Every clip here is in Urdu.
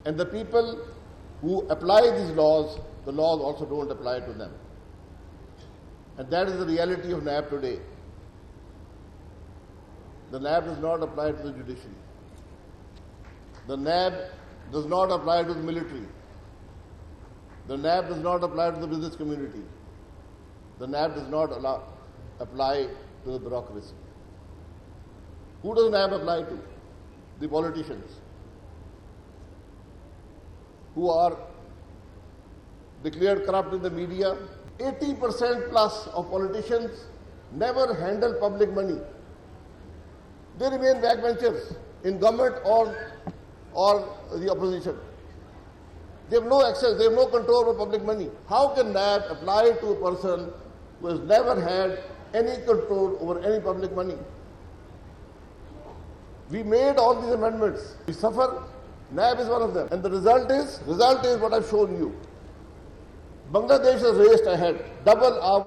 And the people who apply these laws, the laws also don't apply to them. And that is the reality of NAB today. The NAB does not apply to the judiciary. The NAB does not apply to the military. The NAB does not apply to the business community. The NAB does not apply to the bureaucracy. Who does NAB apply to? The politicians, who are declared corrupt in the media. 80% plus of politicians never handle public money. They remain backbenchers in government or the opposition. They have no access, they have no control over public money. How can NAB apply to a person who has never had any control over any public money? We made all these amendments. We suffer. NAB is one of them. And the result is what I've shown you. Bangladesh has raced ahead, double our.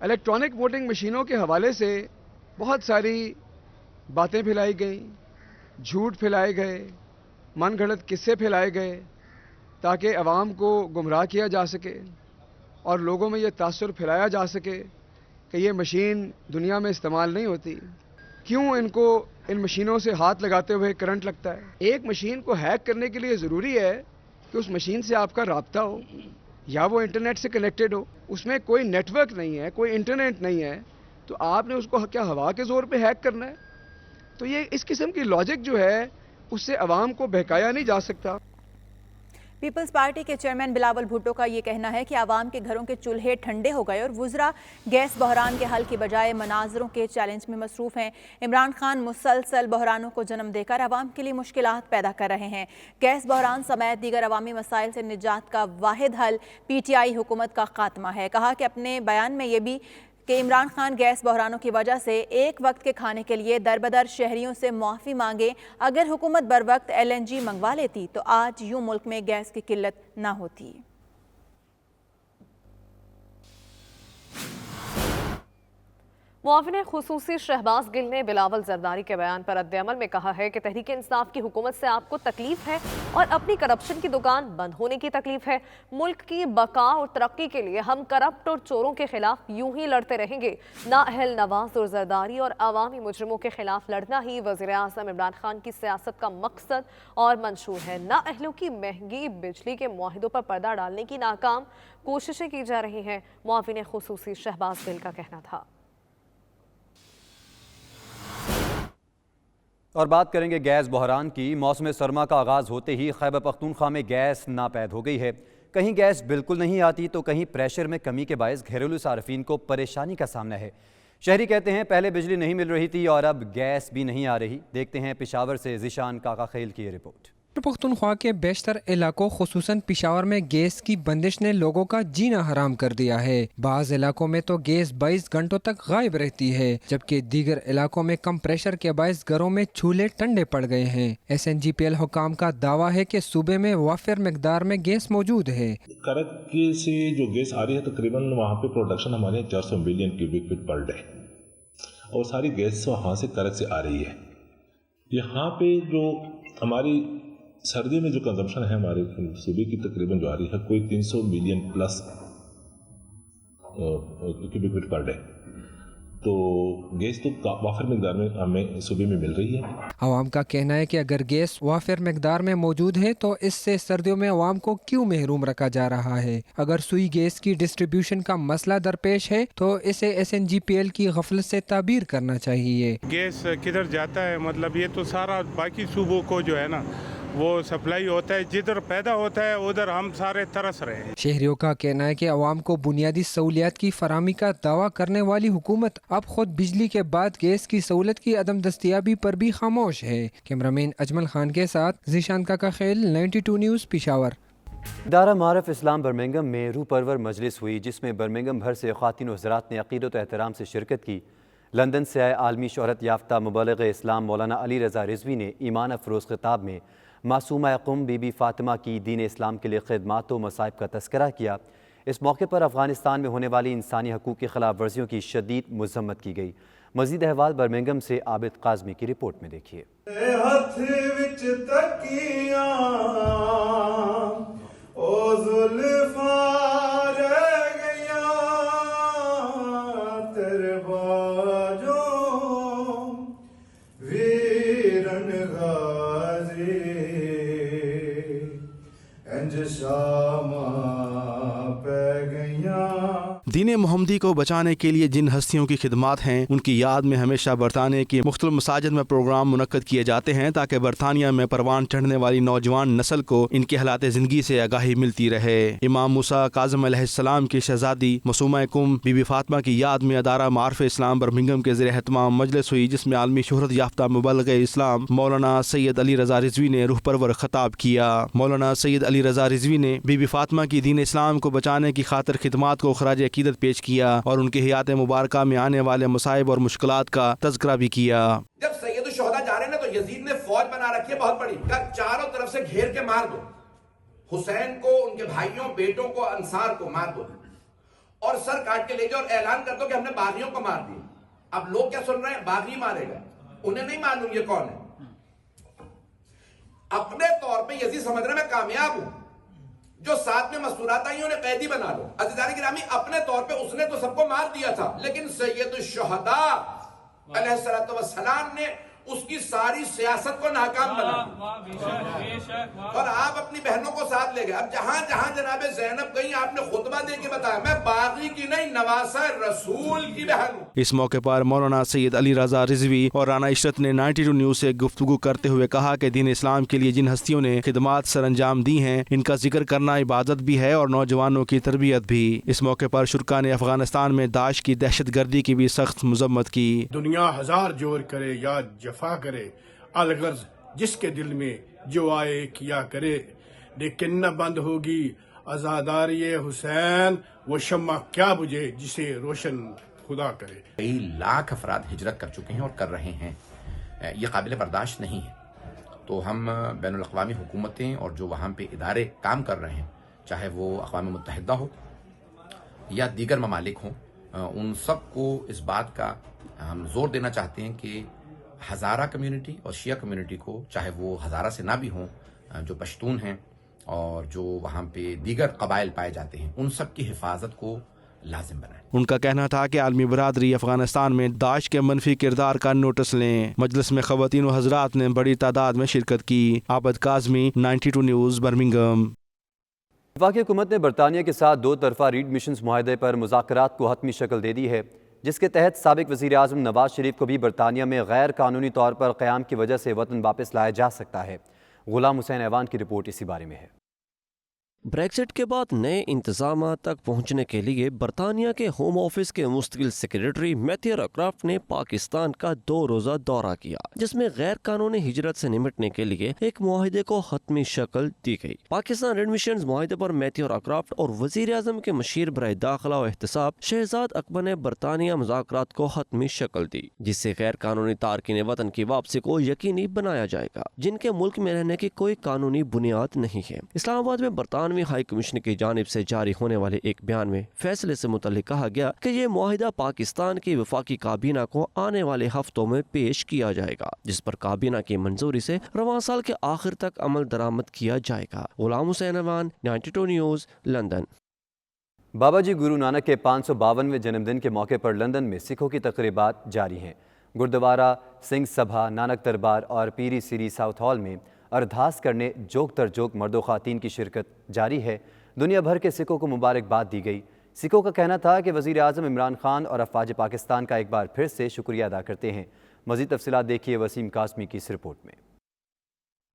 Electronic voting مشینوں کے حوالے سے بہت ساری باتیں پھیلائی گئیں، جھوٹ پھیلائے گئے، من گھڑت قصے پھیلائے گئے تاکہ عوام کو گمراہ کیا جا سکے اور لوگوں میں یہ تاثر پھیلایا جا سکے کہ یہ مشین دنیا میں استعمال نہیں ہوتی۔ کیوں ان مشینوں سے ہاتھ لگاتے ہوئے کرنٹ لگتا ہے؟ ایک مشین کو ہیک کرنے کے لیے ضروری ہے کہ اس مشین سے آپ کا رابطہ ہو یا وہ انٹرنیٹ سے کنیکٹڈ ہو۔ اس میں کوئی نیٹ ورک نہیں ہے، کوئی انٹرنیٹ نہیں ہے، تو آپ نے اس کو کیا ہوا کے زور پہ ہیک کرنا ہے؟ تو یہ اس قسم کی لاجک جو ہے اس سے عوام کو بہکایا نہیں جا سکتا۔ پیپلز پارٹی کے چیئرمین بلاول بھٹو کا یہ کہنا ہے کہ عوام کے گھروں کے چولہے ٹھنڈے ہو گئے اور وزراء گیس بحران کے حل کی بجائے مناظروں کے چیلنج میں مصروف ہیں۔ عمران خان مسلسل بحرانوں کو جنم دے کر عوام کے لیے مشکلات پیدا کر رہے ہیں۔ گیس بحران سمیت دیگر عوامی مسائل سے نجات کا واحد حل پی ٹی آئی حکومت کا خاتمہ ہے۔ کہا کہ اپنے بیان میں یہ بھی کہ عمران خان گیس بحرانوں کی وجہ سے ایک وقت کے کھانے کے لیے دربدر شہریوں سے معافی مانگے۔ اگر حکومت بر وقت LNG منگوا لیتی تو آج یوں ملک میں گیس کی قلت نہ ہوتی۔ معاون خصوصی شہباز گل نے بلاول زرداری کے بیان پر رد عمل میں کہا ہے کہ تحریک انصاف کی حکومت سے آپ کو تکلیف ہے اور اپنی کرپشن کی دکان بند ہونے کی تکلیف ہے۔ ملک کی بقا اور ترقی کے لیے ہم کرپٹ اور چوروں کے خلاف یوں ہی لڑتے رہیں گے۔ نااہل نواز اور زرداری اور عوامی مجرموں کے خلاف لڑنا ہی وزیر اعظم عمران خان کی سیاست کا مقصد اور منشور ہے۔ نااہلوں کی مہنگی بجلی کے معاہدوں پر پردہ ڈالنے کی ناکام کوششیں کی جا رہی ہیں، معاون خصوصی شہباز گل کا کہنا تھا۔ اور بات کریں گے گیس بحران کی۔ موسم سرما کا آغاز ہوتے ہی خیبر پختونخوا میں گیس ناپید ہو گئی ہے۔ کہیں گیس بالکل نہیں آتی تو کہیں پریشر میں کمی کے باعث گھریلو صارفین کو پریشانی کا سامنا ہے۔ شہری کہتے ہیں پہلے بجلی نہیں مل رہی تھی اور اب گیس بھی نہیں آ رہی۔ دیکھتے ہیں پشاور سے ذیشان کاکا خیل کی یہ رپورٹ۔ پختونخوا کے بیشتر علاقوں خصوصاً پشاور میں گیس کی بندش نے لوگوں کا جینا حرام کر دیا ہے۔ بعض علاقوں میں تو گیس 22 گھنٹوں تک غائب رہتی ہے، جبکہ دیگر علاقوں میں کم پریشر کے باعث گھروں میں چولہے ٹھنڈے پڑ گئے ہیں۔ SNGPL حکام کا دعویٰ ہے کہ صوبے میں وافر مقدار میں گیس موجود ہے۔ کرک سے جو گیس آ رہی ہے تقریباً وہاں پہ پروڈکشن ہمارے 400 million cubic feet per day, اور ساری گیس وہاں سے کرک سے آ رہی ہے۔ یہاں پہ جو ہماری سردی میں جو کنزمپشن ہے ہمارے صوبے کی تقریباً جو آ رہی ہے کوئی 300 million plus cubic feet per day, تو گیس تو وافر مقدار میں ہمیں صوبے میں مل رہی ہے۔ عوام کا کہنا ہے کہ اگر گیس وافر مقدار میں موجود ہے تو اس سے سردیوں میں عوام کو کیوں محروم رکھا جا رہا ہے۔ اگر سوئی گیس کی ڈسٹریبیوشن کا مسئلہ درپیش ہے تو اسے SNGPL کی غفلت سے تعبیر کرنا چاہیے۔ گیس کدھر جاتا ہے، مطلب یہ تو سارا باقی صوبوں کو جو ہے نا وہ سپلائی ہوتا ہے، جدھر پیدا ہوتا ہے ادھر ہم سارے ترس رہے ہیں۔ شہریوں کا کہنا ہے کہ عوام کو بنیادی سہولیات کی فراہمی کا دعویٰ کرنے والی حکومت اب خود بجلی کے بعد گیس کی سہولت کی عدم دستیابی پر بھی خاموش ہے۔ کیمرامین اجمل خان کے ساتھ ذیشان کاکا خیل، 92 نیوز پشاور۔ ادارہ معارف اسلام برمنگھم میں روح پرور مجلس ہوئی جس میں برمنگھم بھر سے خواتین و حضرات نے عقیدت و احترام سے شرکت کی۔ لندن سے آئے عالمی شہرت یافتہ مبلغ اسلام مولانا علی رضا رضوی نے ایمان افروز خطاب میں معصومہ قم بی بی فاطمہ کی دین اسلام کے لیے خدمات و مصائب کا تذکرہ کیا۔ اس موقع پر افغانستان میں ہونے والی انسانی حقوق کی خلاف ورزیوں کی شدید مذمت کی گئی۔ مزید احوال برمنگھم سے عابد قاظمی کی رپورٹ میں دیکھیے۔ دین محمدی کو بچانے کے لیے جن ہستیوں کی خدمات ہیں ان کی یاد میں ہمیشہ برطانیہ کی مختلف مساجد میں پروگرام منعقد کیے جاتے ہیں تاکہ برطانیہ میں پروان چڑھنے والی نوجوان نسل کو ان کے حالات زندگی سے آگاہی ملتی رہے۔ امام موسیٰ کاظم علیہ السلام کی شہزادی معصومہ قم بی بی فاطمہ کی یاد میں ادارہ معارف اسلام برمنگھم کے زیر اہتمام مجلس ہوئی جس میں عالمی شہرت یافتہ مبلغ اسلام مولانا سید علی رضا رضوی نے روح پرور خطاب کیا۔ مولانا سید علی رضا رضوی نے بی بی فاطمہ کی دین اسلام کو بچانے کی خاطر خدمات کو خراج عقیدت پیش کیا اور ان کی حیات مبارکہ میں آنے والے مصائب اور مشکلات کا تذکرہ بھی کیا۔ جب سید الشہداء جا رہے ہیں نا تو یزید نے فوج بنا رکھی ہے بہت بڑی، چاروں طرف سے گھیر کے مار دو، حسین کو، ان کے بھائیوں بیٹوں کو، انصار کو مار دو، اور سر کاٹ کے لے جاؤ اور اعلان کر دو کہ ہم نے باغیوں کو مار دیا. اب لوگ کیا سن رہے ہیں؟ باغی مارے گا. انہیں نہیں معلوم یہ کون ہے. اپنے طور پہ یزید سمجھ رہے میں کامیاب ہوں. جو ساتھ میں مستورات آئی انہیں قیدی بنا لو. عزیزان گرامی اپنے طور پہ اس نے تو سب کو مار دیا تھا, لیکن سید الشہداء علیہ الصلوۃ والسلام نے اس کی ساری سیاست کو ناکام بنا اور آپ اپنی بہنوں کو ساتھ لے گئے. اب جہاں جہاں جناب زینب گئی آپ نے خطبہ دے کے بتایا میں باغی کی نہیں نواسہ رسول کی بہن ہوں. اس موقع پر مولانا سید علی رضا رضوی اور رانا عشرت نے 92 نیوز سے گفتگو کرتے ہوئے کہا کہ دین اسلام کے لیے جن ہستیوں نے خدمات سر انجام دی ہیں ان کا ذکر کرنا عبادت بھی ہے اور نوجوانوں کی تربیت بھی. اس موقع پر شرکا نے افغانستان میں داعش کی دہشت گردی کی بھی سخت مذمت کی. دنیا ہزار جور کرے یا جفا کرے, الغرض جس کے دل میں جو آئے کیا کرے, لیکن نہ بند ہوگی عزاداری حسین وہ شمع کیا بجھے جسے روشن خدا کرے. کئی لاکھ افراد ہجرت کر چکے ہیں اور کر رہے ہیں. یہ قابل برداشت نہیں ہے. تو ہم بین الاقوامی حکومتیں اور جو وہاں پہ ادارے کام کر رہے ہیں, چاہے وہ اقوام متحدہ ہو یا دیگر ممالک ہوں, ان سب کو اس بات کا ہم زور دینا چاہتے ہیں کہ ہزارہ کمیونٹی اور شیعہ کمیونٹی کو, چاہے وہ ہزارہ سے نہ بھی ہوں, جو پشتون ہیں اور جو وہاں پہ دیگر قبائل پائے جاتے ہیں, ان سب کی حفاظت کو لازم بنائیں. ان کا کہنا تھا کہ عالمی برادری افغانستان میں داعش کے منفی کردار کا نوٹس لیں. مجلس میں خواتین و حضرات نے بڑی تعداد میں شرکت کی. عابد کاظمی, 92 نیوز, برمنگھم. وفاقی حکومت نے برطانیہ کے ساتھ دو طرفہ ریڈ مشنز معاہدے پر مذاکرات کو حتمی شکل دے دی ہے, جس کے تحت سابق وزیر اعظم نواز شریف کو بھی برطانیہ میں غیر قانونی طور پر قیام کی وجہ سے وطن واپس لایا جا سکتا ہے. غلام حسین ایوان کی رپورٹ اسی بارے میں ہے. بریکزٹ کے بعد نئے انتظامات تک پہنچنے کے لیے برطانیہ کے ہوم آفس کے مستقل سیکریٹری میتھیو راکرافٹ نے پاکستان کا 2 روزہ دورہ کیا, جس میں غیر قانونی ہجرت سے نمٹنے کے لیے ایک معاہدے کو حتمی شکل دی گئی. پاکستان ریڈمیشنز معاہدے پر میتھیو راکرافٹ اور وزیر اعظم کے مشیر برائے داخلہ و احتساب شہزاد اکبر نے برطانیہ مذاکرات کو حتمی شکل دی, جس سے غیر قانونی تارکین وطن کی واپسی کو یقینی بنایا جائے گا, جن کے ملک میں رہنے کی کوئی قانونی بنیاد نہیں ہے. اسلام آباد میں برطانوی ہائی کمیشن کی جانب سے جاری ہونے والے ایک بیان میں فیصلے سے متعلق کہا گیا کہ یہ معاہدہ پاکستان کی وفاقی کابینہ کو آنے والے ہفتوں میں پیش کیا جائے گا, جس پر کابینہ کی منظوری سے رواں سال کے آخر تک عمل درآمد کیا جائے گا. غلام حسین ایوان, 92 نیوز, لندن. بابا جی گرو نانک کے 552ویں جنم دن کے موقع پر لندن میں سکھوں کی تقریبات جاری ہیں. گردوارہ سنگھ سبھا, نانک دربار اور پیری سری ساؤتھ ہال میں ارداس کرنے جوک تر جوک مرد و خواتین کی شرکت جاری ہے. دنیا بھر کے سکھوں کو مبارکباد دی گئی. سکھوں کا کہنا تھا کہ وزیر اعظم عمران خان اور افواج پاکستان کا ایک بار پھر سے شکریہ ادا کرتے ہیں. مزید تفصیلات دیکھیے وسیم قاسمی کی اس رپورٹ میں.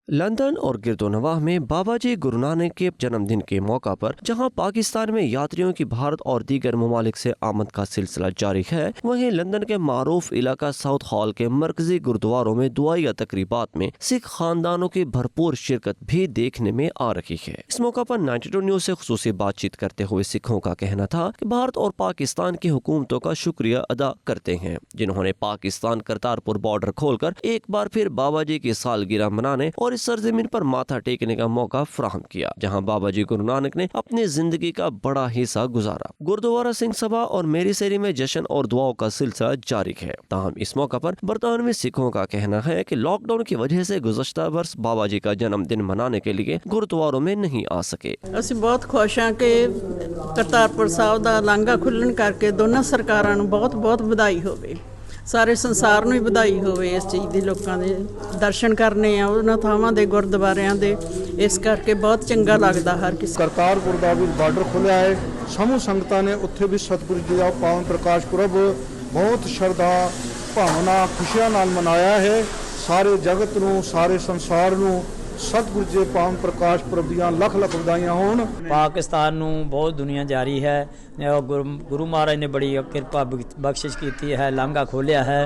لندن اور گرد و نواح میں بابا جی گرو نانک کے جنم دن کے موقع پر جہاں پاکستان میں یاتریوں کی بھارت اور دیگر ممالک سے آمد کا سلسلہ جاری ہے, وہیں لندن کے معروف علاقہ ساؤتھ ہال کے مرکزی گردواروں میں دعائیہ تقریبات میں سکھ خاندانوں کی بھرپور شرکت بھی دیکھنے میں آ رہی ہے. اس موقع پر 92 نیوز سے خصوصی بات چیت کرتے ہوئے سکھوں کا کہنا تھا کہ بھارت اور پاکستان کی حکومتوں کا شکریہ ادا کرتے ہیں, جنہوں نے پاکستان کرتارپور بارڈر کھول کر ایک بار پھر بابا جی کی سالگرہ منانے اور سرزمین پر ماتھا ٹیکنے کا موقع فراہم کیا, جہاں بابا جی گرو نانک نے اپنی زندگی کا بڑا حصہ گزارا. گردوارہ سنگھ سبھا اور میری سیری میں جشن اور دعاؤں کا سلسلہ جاری ہے. تاہم اس موقع پر برطانوی سکھوں کا کہنا ہے کہ لاک ڈاؤن کی وجہ سے گزشتہ برس بابا جی کا جنم دن منانے کے لیے گردواروں میں نہیں آ سکے. ਅਸੀਂ ਬਹੁਤ ਖੁਸ਼ ਹਾਂ ਕਿ ਕਰਤਾਰਪੁਰ ਸਾਹਿਬ ਦਾ ਲਾਂਘਾ ਖੁੱਲਣ ਕਰਕੇ ਦੋਨਾਂ ਸਰਕਾਰਾਂ ਨੂੰ ਬਹੁਤ ਵਧਾਈ ਹੋਵੇ. ਸਾਰੇ ਸੰਸਾਰ ਨੂੰ ਹੀ ਵਧਾਈ ਹੋਵੇ ਇਸ ਚੀਜ਼ ਦੀ. ਲੋਕਾਂ ਦੇ ਦਰਸ਼ਨ ਕਰਨੇ ਆ ਉਹਨਾਂ ਥਾਵਾਂ ਦੇ ਗੁਰਦੁਆਰਿਆਂ ਦੇ, ਇਸ ਕਰਕੇ ਬਹੁਤ ਚੰਗਾ ਲੱਗਦਾ ਹਰ ਕਿਸੇ. ਕਰਤਾਰਪੁਰ ਦਾ ਵੀ ਬਾਰਡਰ ਖੁੱਲਿਆ ਹੈ. ਸਮੂਹ ਸੰਗਤਾਂ ਨੇ ਉੱਥੇ ਵੀ ਸਤਿਗੁਰੂ ਜੀ ਦਾ ਪਾਵਨ ਪ੍ਰਕਾਸ਼ ਪੁਰਬ ਬਹੁਤ ਸ਼ਰਧਾ ਭਾਵਨਾ ਖੁਸ਼ੀਆਂ ਨਾਲ ਮਨਾਇਆ ਹੈ. ਸਾਰੇ ਜਗਤ ਨੂੰ, ਸਾਰੇ ਸੰਸਾਰ ਨੂੰ ਸਤਿਗੁਰੂ ਜੀ ਪਾਵਨ ਪ੍ਰਕਾਸ਼ ਪੁਰਬ ਦੀਆਂ ਲੱਖ ਵਧਾਈਆਂ ਹੋਣ. ਪਾਕਿਸਤਾਨ ਨੂੰ ਬਹੁਤ ਦੁਨੀਆ ਜਾਰੀ ਹੈ. ਗੁਰੂ ਮਹਾਰਾਜ ਨੇ ਬੜੀ ਕਿਰਪਾ ਬਖਸ਼ਿਸ਼ ਕੀਤੀ ਹੈ, ਲਾਂਘਾ ਖੋਲ੍ਹਿਆ ਹੈ,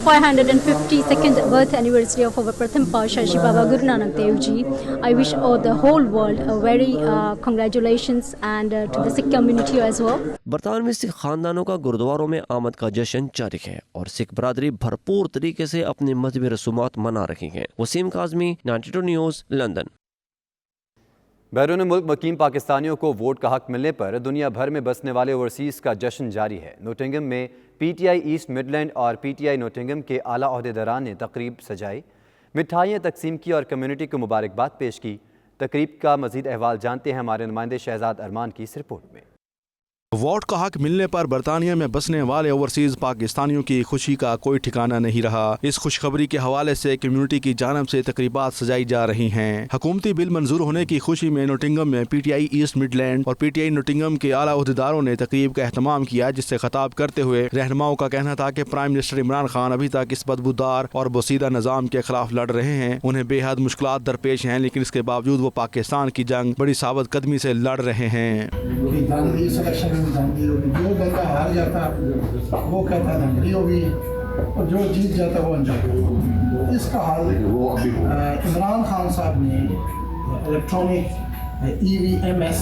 552nd birth anniversary of our Pratham Pasha Shri Baba Guru Nanak Dev Ji. I wish all the whole world a very congratulations and to the Sikh community as well. برطانوی سکھ خاندانوں کا گردواروں میں آمد کا جشن جاری ہے اور سکھ برادری بھرپور طریقے سے اپنی مذہبی رسومات منا رہی ہیں. Waseem Kazmi, 92 news, London. بیرون ملک مقیم پاکستانیوں کو ووٹ کا حق ملنے پر دنیا بھر میں بسنے والے اوورسیز کا جشن جاری ہے۔ نوٹنگم میں P T I east Midland اور پی ٹی آئی نوٹنگم کے اعلیٰ عہدیداران نے تقریب سجائی، مٹھائیاں تقسیم کی اور کمیونٹی کو مبارکباد پیش کی۔ تقریب کا مزید احوال جانتے ہیں ہمارے نمائندے شہزاد ارمان کی اس رپورٹ میں۔ ووٹ کا حق ملنے پر برطانیہ میں بسنے والے اوورسیز پاکستانیوں کی خوشی کا کوئی ٹھکانہ نہیں رہا۔ اس خوشخبری کے حوالے سے کمیونٹی کی جانب سے تقریبات سجائی جا رہی ہیں۔ حکومتی بل منظور ہونے کی خوشی میں نوٹنگم میں P T I east Midland اور پی ٹی آئی نوٹنگم کے اعلیٰ عہدیداروں نے تقریب کا اہتمام کیا، جس سے خطاب کرتے ہوئے رہنماؤں کا کہنا تھا کہ پرائم منسٹر عمران خان ابھی تک اس بدبودار اور بوسیدہ نظام کے خلاف لڑ رہے ہیں۔ انہیں بے حد مشکلات درپیش ہیں، لیکن اس کے باوجود وہ پاکستان کی جنگ بڑی ثابت قدمی سے لڑ رہے ہیں۔ جو بندہ ہار جاتا وہ کہتا دھندلی ہوگی اور جو جیت جاتا وہ انجام۔ اس کا حل عمران خان صاحب نے الیکٹرانک EVMS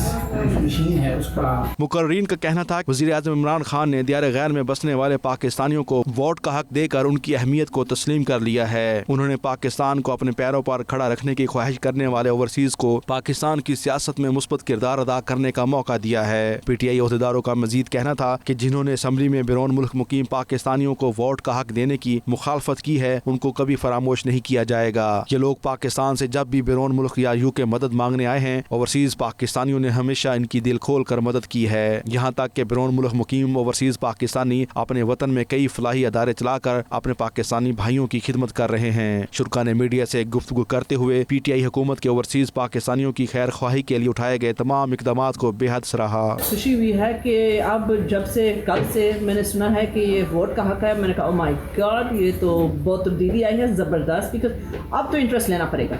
مشین ہے اس کا۔ مقررین کا کہنا تھا کہ وزیر اعظم عمران خان نے دیار غیر میں بسنے والے پاکستانیوں کو ووٹ کا حق دے کر ان کی اہمیت کو تسلیم کر لیا ہے۔ انہوں نے پاکستان کو اپنے پیروں پر کھڑا رکھنے کی خواہش کرنے والے اوورسیز کو پاکستان کی سیاست میں مثبت کردار ادا کرنے کا موقع دیا ہے۔ پی ٹی آئی عہدیداروں کا مزید کہنا تھا کہ جنہوں نے اسمبلی میں بیرون ملک مقیم پاکستانیوں کو ووٹ کا حق دینے کی مخالفت کی ہے، ان کو کبھی فراموش نہیں کیا جائے گا۔ یہ لوگ پاکستان سے جب بھی بیرون ملک یا یو کے مدد مانگنے آئے ہیں، اوورسیز پاکستانیوں نے ہمیشہ ان کی دل کھول کر مدد کی ہے، یہاں تک کہ بیرون ملک مقیم اوورسیز پاکستانی اپنے وطن میں کئی فلاحی ادارے چلا کر اپنے پاکستانی بھائیوں کی خدمت کر رہے ہیں۔ شرکا نے میڈیا سے گفتگو کرتے ہوئے پی ٹی آئی حکومت کے اوورسیز پاکستانیوں کی خیر خواہی کے لیے اٹھائے گئے تمام اقدامات کو بے حد سراہا۔ خوشی ہوئی ہے کہ اب جب سے کل سے میں نے سنا ہے کہ یہ ووٹ کا حق ہے، میں نے کہا او مائی گاڈ، یہ تو بہت تبدیلی آئی ہے زبردست، بیکاز اب تو انٹرسٹ لینا پڑے گا،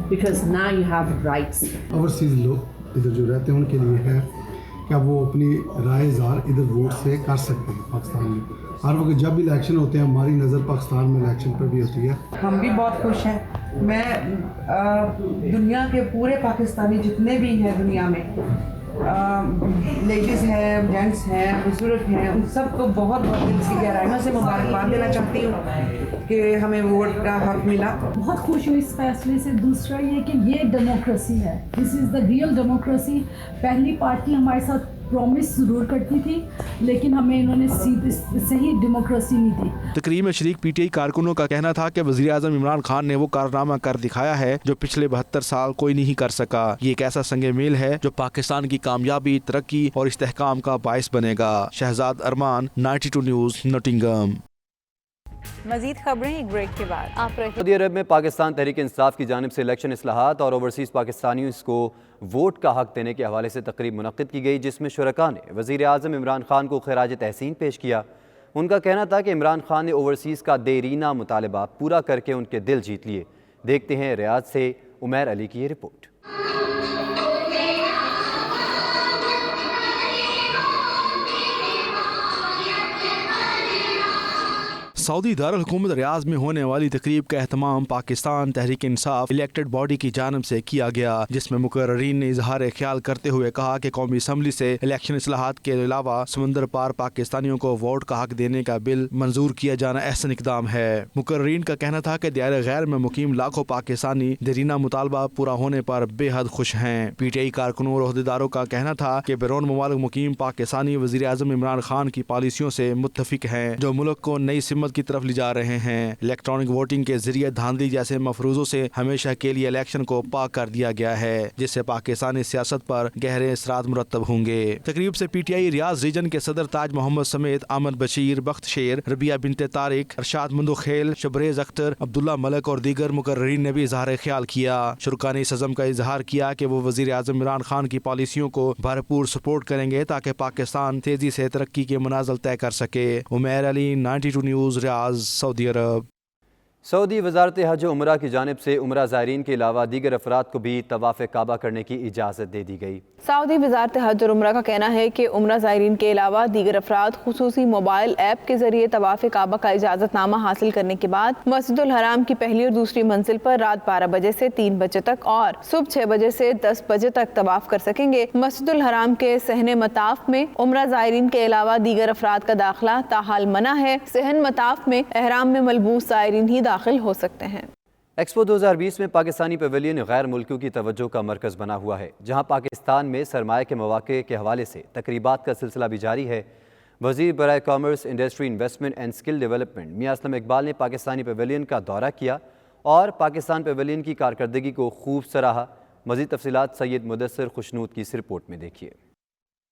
because now you have rights. Overseas لوگ ادھر جو رہتے ہیں ان کے لیے ہے کہ وہ اپنی رائے اظہار ادھر ووٹ سے کر سکتے ہیں۔ پاکستان میں ہر وقت جب بھی الیکشن ہوتے ہیں ہماری نظر پاکستان میں الیکشن پر بھی ہوتی ہے۔ ہم بھی بہت خوش ہیں۔ میں دنیا کے پورے پاکستانی جتنے بھی ہیں دنیا میں، لیڈیز ہیں، جینٹس ہیں، بزرگ ہیں، ان سب کو بہت بہت دل سے گہرائیوں سے مبارکباد دینا چاہتی ہوں کہ ہمیں ووٹ کا حق ملا۔ بہت خوش ہوئی اس فیصلے سے۔ دوسرا یہ کہ یہ ڈیموکریسی ہے، دس از دا ریئل ڈیموکریسی۔ پہلی پارٹی ہمارے ساتھ پرومس ضرور کرتی تھی، لیکن ہمیں انہوں نے صحیح ڈیموکریسی نہیں دی۔ تقریب میں شریک پی ٹی آئی کارکنوں کا کہنا تھا کہ وزیر اعظم عمران خان نے وہ کارنامہ کر دکھایا ہے جو پچھلے 72 سال کوئی نہیں کر سکا۔ یہ ایک ایسا سنگ میل ہے جو پاکستان کی کامیابی، ترقی اور استحکام کا باعث بنے گا۔ شہزاد ارمان، 92 نیوز، نوٹنگم۔ مزید خبریں ایک بریک کے بعد۔ سعودی عرب میں پاکستان تحریک انصاف کی جانب سے الیکشن اصلاحات اور اوورسیز پاکستانیوں کو ووٹ کا حق دینے کے حوالے سے تقریب منعقد کی گئی، جس میں شرکاء نے وزیر اعظم عمران خان کو خراج تحسین پیش کیا۔ ان کا کہنا تھا کہ عمران خان نے اوورسیز کا دیرینہ مطالبہ پورا کر کے ان کے دل جیت لیے۔ دیکھتے ہیں ریاض سے عمیر علی کی یہ رپورٹ۔ سعودی دارالحکومت ریاض میں ہونے والی تقریب کا اہتمام پاکستان تحریک انصاف الیکٹڈ باڈی کی جانب سے کیا گیا، جس میں مقررین نے اظہار خیال کرتے ہوئے کہا کہ قومی اسمبلی سے الیکشن اصلاحات کے علاوہ سمندر پار پاکستانیوں کو ووٹ کا حق دینے کا بل منظور کیا جانا احسن اقدام ہے۔ مقررین کا کہنا تھا کہ دیار غیر میں مقیم لاکھوں پاکستانی دیرینہ مطالبہ پورا ہونے پر بے حد خوش ہیں۔ پی ٹی آئی کارکنوں اور عہدیداروں کا کہنا تھا کہ بیرون ممالک مقیم پاکستانی وزیر اعظم عمران خان کی پالیسیوں سے متفق ہیں، جو ملک کو نئی سمت کی طرف لے جا رہے ہیں۔ الیکٹرانک ووٹنگ کے ذریعے دھاندلی جیسے مفروضوں سے ہمیشہ کے لیے الیکشن کو پاک کر دیا گیا ہے، جس سے پاکستانی سیاست پر گہرے اثرات مرتب ہوں گے۔ تقریب سے پی ٹی آئی ریاض ریجن کے صدر تاج محمد سمیت احمد بشیر، بخت شیر، ربیہ بنت طارق، ارشاد مندوخیل، شبریز اختر، عبداللہ ملک اور دیگر مقررین نے بھی اظہار خیال کیا۔ شرکاء نے اس عزم کا اظہار کیا کہ وہ وزیر اعظم عمران خان کی پالیسیوں کو بھرپور سپورٹ کریں گے تاکہ پاکستان تیزی سے ترقی کے منازل طے کر سکے۔ عمیر علی، 92 نیوز، ریاض، سعودی عرب۔ سعودی وزارت حج و عمرہ کی جانب سے عمرہ زائرین کے علاوہ دیگر افراد کو بھی طواف کعبہ کرنے کی اجازت دے دی گئی۔ سعودی وزارت حج اور عمرہ کا کہنا ہے کہ عمرہ زائرین کے علاوہ دیگر افراد خصوصی موبائل ایپ کے ذریعے طواف کعبہ کا اجازت نامہ حاصل کرنے کے بعد مسجد الحرام کی پہلی اور دوسری منزل پر رات 12 بجے سے 3 بجے تک اور صبح 6 بجے سے 10 بجے تک طواف کر سکیں گے۔ مسجد الحرام کے صحن مطاف میں عمرہ زائرین کے علاوہ دیگر افراد کا داخلہ تاحال منع ہے۔ صحن مطاف میں احرام میں ملبوس زائرین ہی داخل ہو سکتے ہیں۔ ایکسپو 2020 میں پاکستانی پیویلین غیر ملکیوں کی توجہ کا مرکز بنا ہوا ہے، جہاں پاکستان میں سرمایہ کے مواقع کے حوالے سے تقریبات کا سلسلہ بھی جاری ہے۔ وزیر برائے commerce, industry, investment and skill development Mian Aslam Iqbal نے پاکستانی پیویلین کا دورہ کیا اور پاکستان پیویلین کی کارکردگی کو خوب سراہا۔ مزید تفصیلات سید مدثر خوشنود کی اس رپورٹ میں دیکھیے۔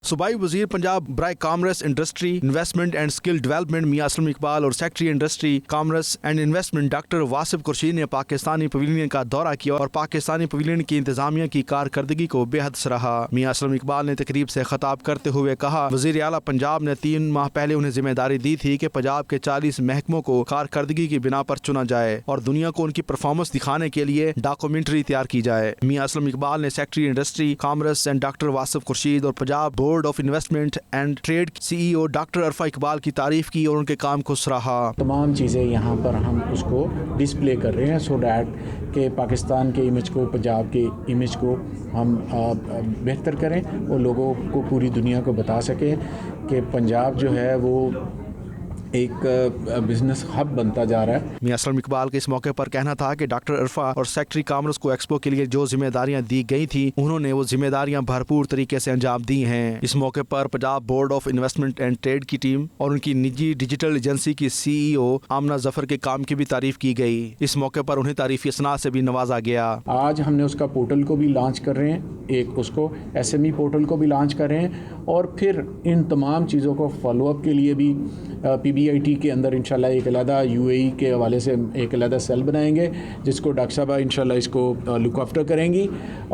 صوبائی وزیر پنجاب برائے commerce, industry, investment and skill development Mian Aslam Iqbal اور secretary industry, commerce and investment doctor Wasif Khurshid نے پاکستانی پیویلین کا دورہ کیا اور پاکستانی پیویلین کی انتظامیہ کی کارکردگی کو بے حد سراہا۔ میاں اسلم اقبال نے تقریب سے خطاب کرتے ہوئے کہا، وزیر اعلیٰ پنجاب نے 3 ماہ پہلے انہیں ذمہ داری دی تھی کہ پنجاب کے 40 محکموں کو کارکردگی کی بنا پر چنا جائے اور دنیا کو ان کی پرفارمنس دکھانے کے لیے ڈاکومنٹری تیار کی جائے۔ میاں اسلم اقبال نے secretary industry, commerce and doctor Wasif Khurshid اور Punjab board of investment and trade C E O doctor Arfa Iqbal کی تعریف کی اور ان کے کام کو سراہا۔ تمام چیزیں یہاں پر ہم اس کو ڈسپلے کر رہے ہیں سو دیٹ کہ پاکستان کے امیج کو، پنجاب کے امیج کو ہم بہتر کریں اور لوگوں کو پوری دنیا کو بتا سکیں کہ پنجاب جو ہے وہ ایک بزنس ہب بنتا جا رہا ہے۔ میاں اسلم اقبال کے اس موقع پر کہنا تھا کہ ڈاکٹر عرفہ اور سیکرٹری کامرس کو ایکسپو کے لیے جو ذمہ داریاں دی گئی تھیں انہوں نے وہ ذمہ داریاں بھرپور طریقے سے انجام دی ہیں۔ اس موقع پر Punjab board of investment and trade کی ٹیم اور ان کی نجی ڈیجیٹل ایجنسی کی سی ای او آمنہ ظفر کے کام کی بھی تعریف کی گئی۔ اس موقع پر انہیں تعریفی اسناد سے بھی نوازا گیا۔ آج ہم نے اس کا پورٹل کو بھی لانچ کر رہے ہیں، ایک اس کو ایس ایم ای پورٹل کو بھی لانچ کر رہے ہیں اور پھر ان تمام چیزوں کو فالو اپ کے لیے بھی پی بی آئی ٹی کے اندر انشاءاللہ ایک علیحدہ یو اے ای کے حوالے سے ایک علیحدہ سیل بنائیں گے جس کو ڈاکٹر صاحبہ انشاءاللہ اس کو لک آفٹر کریں گی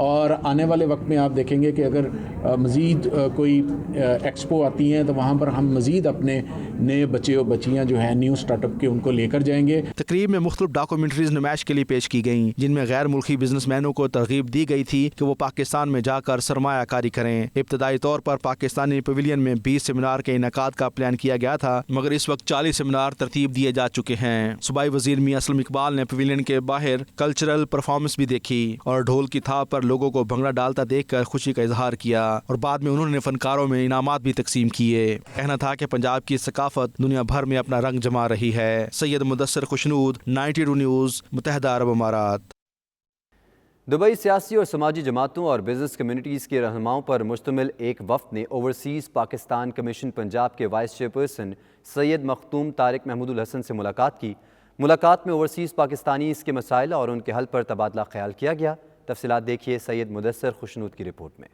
اور آنے والے وقت میں آپ دیکھیں گے کہ اگر مزید کوئی ایکسپو آتی ہیں تو وہاں پر ہم مزید اپنے نئے بچے اور بچیاں جو ہیں نیو اسٹارٹ اپ کے ان کو لے کر جائیں گے۔ تقریب میں مختلف ڈاکومنٹریز نمائش کے لیے پیش کی گئیں جن میں غیر ملکی بزنس مینوں کو ترغیب دی گئی تھی کہ وہ پاکستان میں جا کر سرمایہ کاری کریں۔ ابتدائی طور پر پاکستانی پیویلین میں 20 سیمینار کے انعقاد کا پلان کیا گیا تھا مگر اس وقت 40 سیمینار ترتیب دیے جا چکے ہیں۔ صوبائی وزیر میاں اسلم اقبال نے پیویلین کے باہر کلچرل پرفارمنس بھی دیکھی اور ڈھول کی تھاپ پر لوگوں کو بھنگڑا ڈالتا دیکھ کر خوشی کا اظہار کیا اور بعد میں انہوں نے فنکاروں میں انعامات بھی تقسیم کیے۔ کہنا تھا کہ پنجاب کی ثقافت دنیا بھر میں اپنا رنگ جما رہی ہے۔ سید مدثر خوشنود، 92 نیوز، متحدہ عرب امارات۔ دبئی سیاسی اور سماجی جماعتوں اور بزنس کمیونٹیز کے رہنماؤں پر مشتمل ایک وفد نے اوورسیز پاکستان کمیشن پنجاب کے وائس چیئرپرسن سید مختوم طارق محمود الحسن سے ملاقات کی۔ ملاقات میں اوورسیز پاکستانیز کے مسائل اور ان کے حل پر تبادلہ خیال کیا گیا۔ تفصیلات دیکھیے سید مدثر خوشنود کی رپورٹ میں۔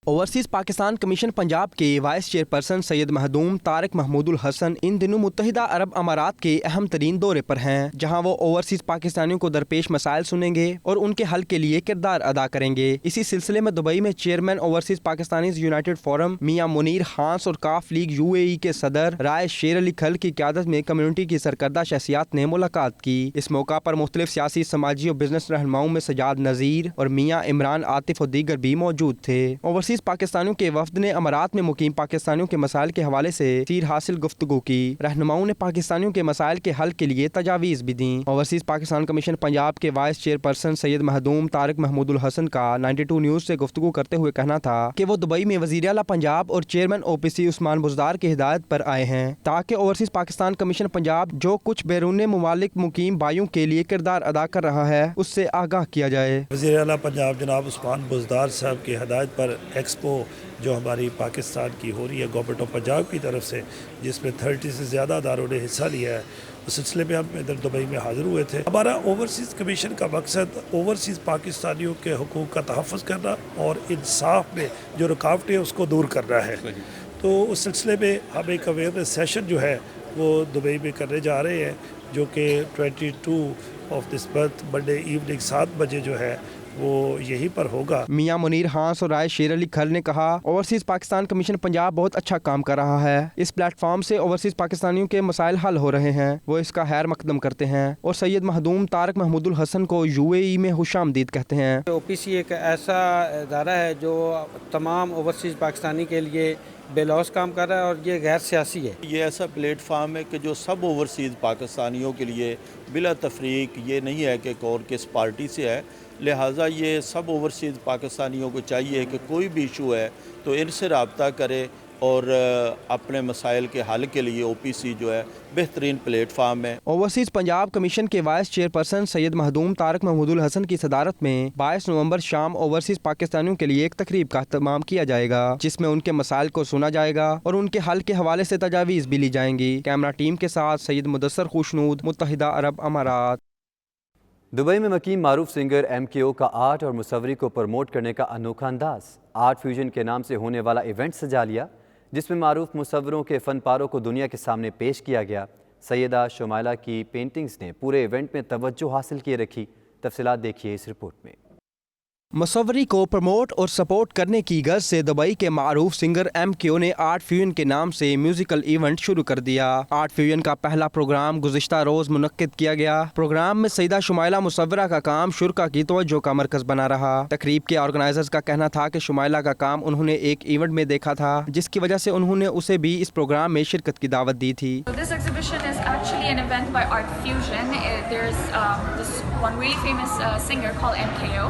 اوورسیز پاکستان کمیشن پنجاب کے وائس چیئرپرسن سید مخدوم طارق محمود الحسن ان دنوں متحدہ عرب امارات کے اہم ترین دورے پر ہیں، جہاں وہ اوورسیز پاکستانیوں کو درپیش مسائل سنیں گے اور ان کے حل کے لیے کردار ادا کریں گے۔ اسی سلسلے میں دبئی میں chairman overseas Pakistanis United forum میاں منیر خانس اور کاف لیگ یو اے ای کے صدر رائے شیر علی کھل کی قیادت میں کمیونٹی کی سرکردہ شخصیات نے ملاقات کی۔ اس موقع پر مختلف سیاسی، سماجی اور بزنس رہنماؤں میں سجاد نذیر اور میاں عمران عاطف اور دیگر بھی موجود تھے۔ اوورسیز پاکستانیوں کے وفد نے امارات میں مقیم پاکستانیوں کے مسائل کے حوالے سے تیر حاصل گفتگو کی۔ رہنماؤں نے پاکستانیوں کے مسائل کے حل کے لیے تجاویز بھی دیں۔ اوورسیز پاکستان کمیشن پنجاب کے وائس چیئرپرسن سید مخدوم طارق محمود الحسن کا 92 نیوز سے گفتگو کرتے ہوئے کہنا تھا کہ وہ دبئی میں وزیر اعلیٰ پنجاب اور چیئرمین او پی سی عثمان بزدار کی ہدایت پر آئے ہیں تاکہ اوورسیز پاکستان کمیشن پنجاب جو کچھ بیرون ممالک مقیم بھائیوں کے لیے کردار ادا کر رہا ہے اس سے آگاہ کیا جائے۔ وزیر اعلیٰ پنجاب جناب عثمان بزدار صاحب کی ہدایت پر ایکسپو جو ہماری پاکستان کی ہو رہی ہے گورنمنٹ آف پنجاب کی طرف سے، جس میں 30 سے زیادہ اداروں نے حصہ لیا ہے، اس سلسلے میں ہم ادھر دبئی میں حاضر ہوئے تھے۔ ہمارا اوورسیز کمیشن کا مقصد اوورسیز پاکستانیوں کے حقوق کا تحفظ کرنا اور انصاف میں جو رکاوٹیں اس کو دور کرنا ہے۔ تو اس سلسلے میں ہم ایک اویئرنیس سیشن جو ہے وہ دبئی میں کرنے جا رہے ہیں، جو کہ 22 of this month Monday evening 7 بجے جو ہے وہ یہیں پر ہوگا۔ میاں منیر خانس اور رائے شیر علی کھل نے کہا اوورسیز پاکستان کمیشن پنجاب بہت اچھا کام کر رہا ہے۔ اس پلیٹ فارم سے اوورسیز پاکستانیوں کے مسائل حل ہو رہے ہیں، وہ اس کا خیر مقدم کرتے ہیں اور سید مخدوم طارق محمود الحسن کو یو اے ای میں خوش آمدید کہتے ہیں۔ او پی سی ایک ایسا ادارہ ہے جو تمام اوورسیز پاکستانی کے لیے بے لوث کام کر رہا ہے اور یہ غیر سیاسی ہے۔ یہ ایسا پلیٹ فارم ہے کہ جو سب اوورسیز پاکستانیوں کے لیے بلا تفریق، یہ نہیں ہے کہ کور کس پارٹی سے ہے، لہٰذا یہ سب اوورسیز پاکستانیوں کو چاہیے کہ کوئی بھی ایشو ہے تو ان سے رابطہ کرے، اور اپنے مسائل کے حل کے لیے OPC جو ہے بہترین پلیٹ فارم ہے۔ اوورسیز پنجاب کمیشن کے وائس چیئرپرسن سید مہدوم طارق محمود الحسن کی صدارت میں 22 نومبر شام اوورسیز پاکستانیوں کے لیے ایک تقریب کا اہتمام کیا جائے گا، جس میں ان کے مسائل کو سنا جائے گا اور ان کے حل کے حوالے سے تجاویز بھی لی جائیں گی۔ کیمرہ ٹیم کے ساتھ سید مدثر خوشنود، متحدہ عرب امارات۔ دبئی میں مقیم معروف سنگر MKO کا آرٹ اور مصوری کو پروموٹ کرنے کا انوکھا انداز۔ آرٹ فیوژن کے نام سے ہونے والا ایونٹ سجا لیا، جس میں معروف مصوروں کے فن پاروں کو دنیا کے سامنے پیش کیا گیا۔ سیدہ شمائلہ کی پینٹنگز نے پورے ایونٹ میں توجہ حاصل کیے رکھی۔ تفصیلات دیکھیے اس رپورٹ میں۔ مصوری کو پروموٹ اور سپورٹ کرنے کی غرض سے دبئی کے معروف سنگر MKO نے آرٹ فیوژن کے نام سے میوزیکل ایونٹ شروع کر دیا۔ آرٹ فیوژن کا پہلا پروگرام گزشتہ روز منعقد کیا گیا۔ پروگرام میں سیدہ شمائلہ مصورہ کا کام شرکا کی توجہ کا مرکز بنا رہا۔ تقریب کے آرگنائزرز کا کہنا تھا کہ شمائلہ کا کام انہوں نے ایک ایونٹ میں دیکھا تھا، جس کی وجہ سے انہوں نے اسے بھی اس پروگرام میں شرکت کی دعوت دی تھی۔ This exhibition is actually an event by Art Fusion. There's this one really famous singer called MKO.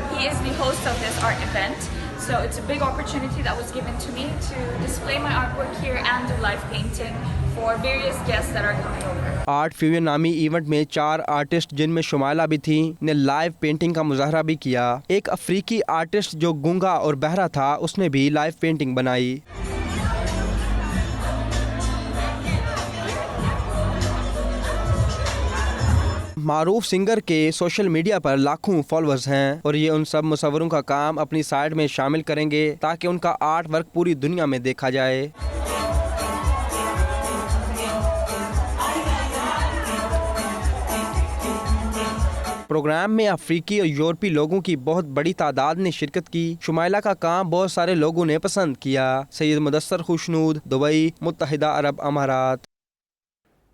He is the host of this art event. So it's a big opportunity that was given to me to display my artwork here and do live painting for various guests that are coming over. Art fusion نامی ایونٹ میں 4 آرٹسٹ جن میں شمائلہ بھی تھیں نے لائیو پینٹنگ کا مظاہرہ بھی کیا۔ ایک افریقی آرٹسٹ جو گونگا اور بہرا تھا اس نے بھی لائیو پینٹنگ بنائی۔ معروف سنگر کے سوشل میڈیا پر لاکھوں فالوورز ہیں اور یہ ان سب مصوروں کا کام اپنی سائٹ میں شامل کریں گے تاکہ ان کا آرٹ ورک پوری دنیا میں دیکھا جائے۔ پروگرام میں افریقی اور یورپی لوگوں کی بہت بڑی تعداد نے شرکت کی۔ شمائلہ کا کام بہت سارے لوگوں نے پسند کیا۔ سید مدثر خوشنود، دبئی، متحدہ عرب امارات۔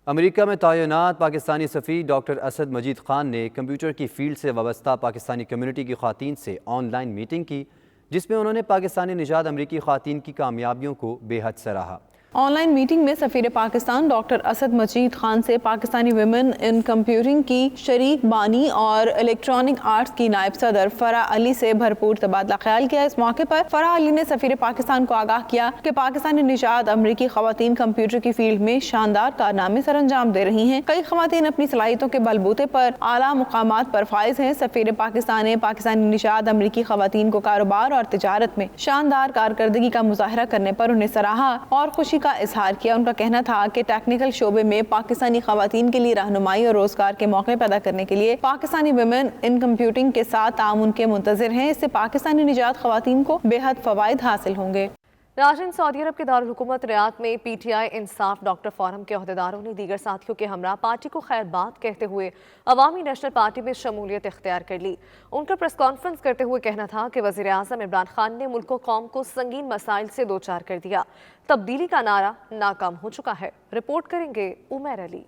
امریکہ میں تعینات پاکستانی سفیر ڈاکٹر اسد مجید خان نے کمپیوٹر کی فیلڈ سے وابستہ پاکستانی کمیونٹی کی خواتین سے آن لائن میٹنگ کی، جس میں انہوں نے پاکستانی نژاد امریکی خواتین کی کامیابیوں کو بے حد سراہا۔ آن لائن میٹنگ میں سفیر پاکستان ڈاکٹر اسد مجید خان سے پاکستانی ویمن ان کمپیوٹنگ کی شریک بانی اور الیکٹرانک آرٹس کی نائب صدر فرح علی سے بھرپور تبادلہ خیال کیا۔ اس موقع پر فرح علی نے سفیر پاکستان کو آگاہ کیا کہ پاکستانی نژاد امریکی خواتین کمپیوٹر کی فیلڈ میں شاندار کارنامے سر انجام دے رہی ہیں۔ کئی خواتین اپنی صلاحیتوں کے بلبوتے پر اعلیٰ مقامات پر فائز ہیں۔ سفیر پاکستان نے پاکستانی نژاد امریکی خواتین کو کاروبار اور تجارت میں شاندار کارکردگی کا مظاہرہ کرنے پر انہیں سراہا اور خوشی کا اظہار کیا۔ ان کا کہنا تھا کہ ٹیکنیکل شعبے میں پاکستانی خواتین کے لیے رہنمائی اور روزگار کے موقع پیدا کرنے کے لیے پاکستانی ویمن ان کمپیوٹنگ کے ساتھ تعاون کے منتظر ہیں۔ اس سے پاکستانی نژاد خواتین کو بے حد فوائد حاصل ہوں گے۔ ناظرین، سعودی عرب کے دارالحکومت ریاض میں PTI انصاف ڈاکٹر فورم کے عہدیداروں نے دیگر ساتھیوں کے ہمراہ پارٹی کو خیر بات کہتے ہوئے عوامی نیشنل پارٹی میں شمولیت اختیار کر لی۔ ان کا پریس کانفرنس کرتے ہوئے کہنا تھا کہ وزیر اعظم عمران خان نے ملک و قوم کو سنگین مسائل سے دوچار کر دیا۔ تبدیلی کا نعرہ ناکام ہو چکا ہے۔ رپورٹ کریں گے عمیر علی۔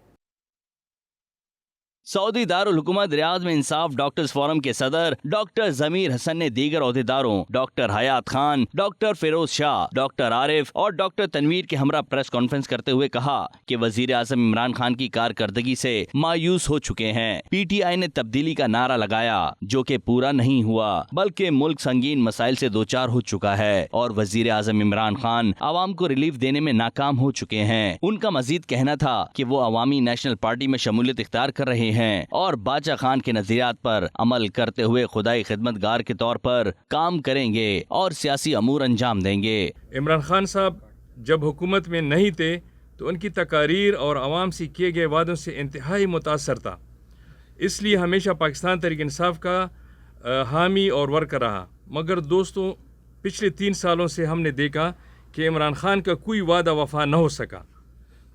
سعودی دارالحکومت ریاض میں انصاف ڈاکٹرز فورم کے صدر ڈاکٹر ضمیر حسن نے دیگر عہدیداروں ڈاکٹر حیات خان، ڈاکٹر فیروز شاہ، ڈاکٹر عارف اور ڈاکٹر تنویر کے ہمراہ پریس کانفرنس کرتے ہوئے کہا کہ وزیر اعظم عمران خان کی کارکردگی سے مایوس ہو چکے ہیں۔ PTI نے تبدیلی کا نعرہ لگایا جو کہ پورا نہیں ہوا، بلکہ ملک سنگین مسائل سے دوچار ہو چکا ہے اور وزیر اعظم عمران خان عوام کو ریلیف دینے میں ناکام ہو چکے ہیں۔ ان کا مزید کہنا تھا کہ وہ عوامی نیشنل پارٹی میں شمولیت اختیار کر رہے ہیں اور باچا خان کے نظریات پر عمل کرتے ہوئے خدائی خدمت گار کے طور پر کام کریں گے اور سیاسی امور انجام دیں گے۔ عمران خان صاحب جب حکومت میں نہیں تھے تو ان کی تقاریر اور عوام سے کیے گئے وعدوں سے انتہائی متاثر تھا، اس لیے ہمیشہ پاکستان تحریک انصاف کا حامی اور ورکر رہا۔ مگر دوستوں، پچھلے 3 سالوں سے ہم نے دیکھا کہ عمران خان کا کوئی وعدہ وفا نہ ہو سکا،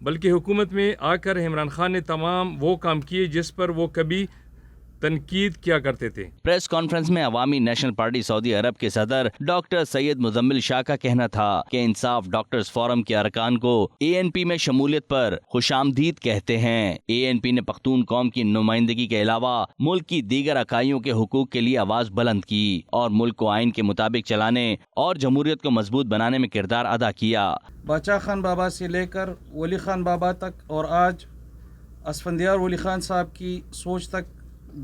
بلکہ حکومت میں آ کر عمران خان نے تمام وہ کام کیے جس پر وہ کبھی تنقید کیا کرتے تھے۔ پریس کانفرنس میں عوامی نیشنل پارٹی سعودی عرب کے صدر ڈاکٹر سید مزمل شاہ کا کہنا تھا کہ انصاف ڈاکٹرز فورم کے ارکان کو ANP میں شمولیت پر خوش آمدید کہتے ہیں۔ ANP نے پختون قوم کی نمائندگی کے علاوہ ملک کی دیگر اکائیوں کے حقوق کے لیے آواز بلند کی اور ملک کو آئین کے مطابق چلانے اور جمہوریت کو مضبوط بنانے میں کردار ادا کیا۔ باچا خان بابا سے لے کر ولی خان بابا تک اور آج اسفندیار ولی خان صاحب کی سوچ تک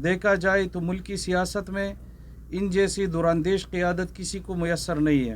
دیکھا جائے تو ملک کی سیاست میں ان جیسی دوراندیش قیادت کسی کو میسر نہیں ہے۔